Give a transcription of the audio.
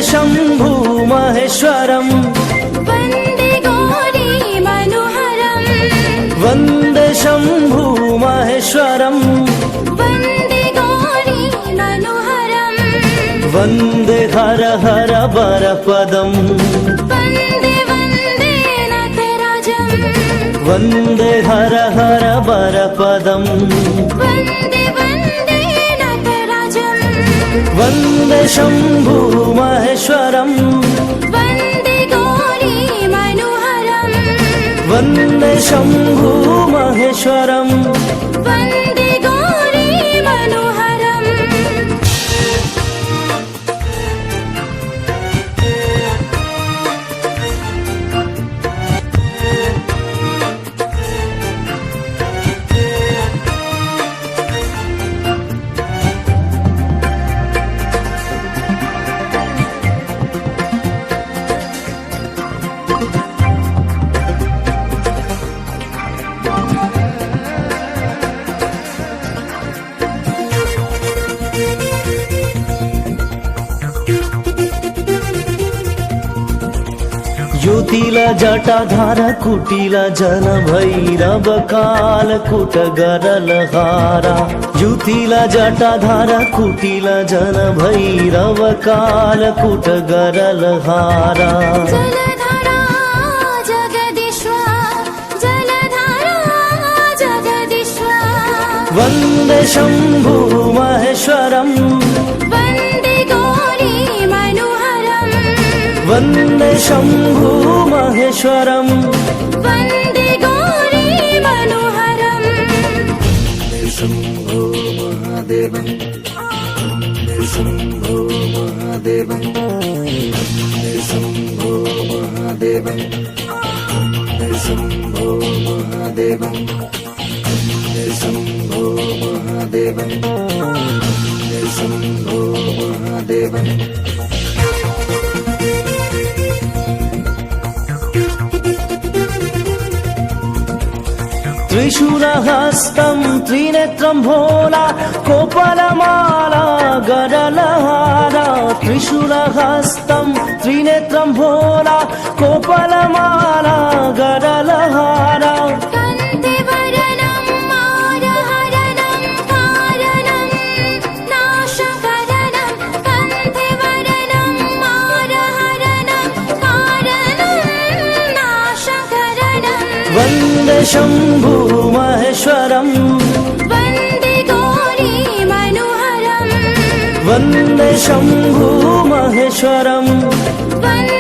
शम्भु महेश्वरम् वन्दे गौरी मनोहरम् वन्दे शम्भु महेश्वरम् वन्दे गौरी मनोहरम् वन्दे हर हर वरपदम् वन्दे वन्दे नाथराजम् वन्दे हर हर वरपदम् वन्दे वन्दे नाथराजम् वन्दे शम्भु महेश्वरम् वन्दे गौरी मनोहरम् वन्दे शम्भु महेश्वरम् वन्दे गौरी मनोहरम् ज्योतिल जटाधार कुटिल जन भैरव काल कुट गरलहारा ज्योतिल जटाधार कुटिल जन भैरव काल कुट गरलहारा जलधारा जगदीश्वर जलधारा जगदीश्वर वन्दे शम्भु महेश्वरम् वन्दे गौरी मनोहरम् वन्दे शम्भु महेश्वरम् वन्दे गौरी मनोहरम् शम्भो महादेवं शम्भो महादेवं शम्भो महादेवं शम्भो महादेवं शम्भो महादेवं शम्भो महादेवं त्रिशूलहस्तं त्रिनेत्रं भोला कोपलमाला गरलहारा त्रिशूलहस्तं त्रिनेत्रं भोला कोपलमाला गरलहारा कन्ते वरनं मारहरणं कारणं नाशकरणं कन्ते वरनं मारहरणं कारणं नाशकरणं वन्दे शम्भु महेश्वरम् वन्दे गौरी मनोहरम् वन्दे शम्भु महेश्वरम् वन्दे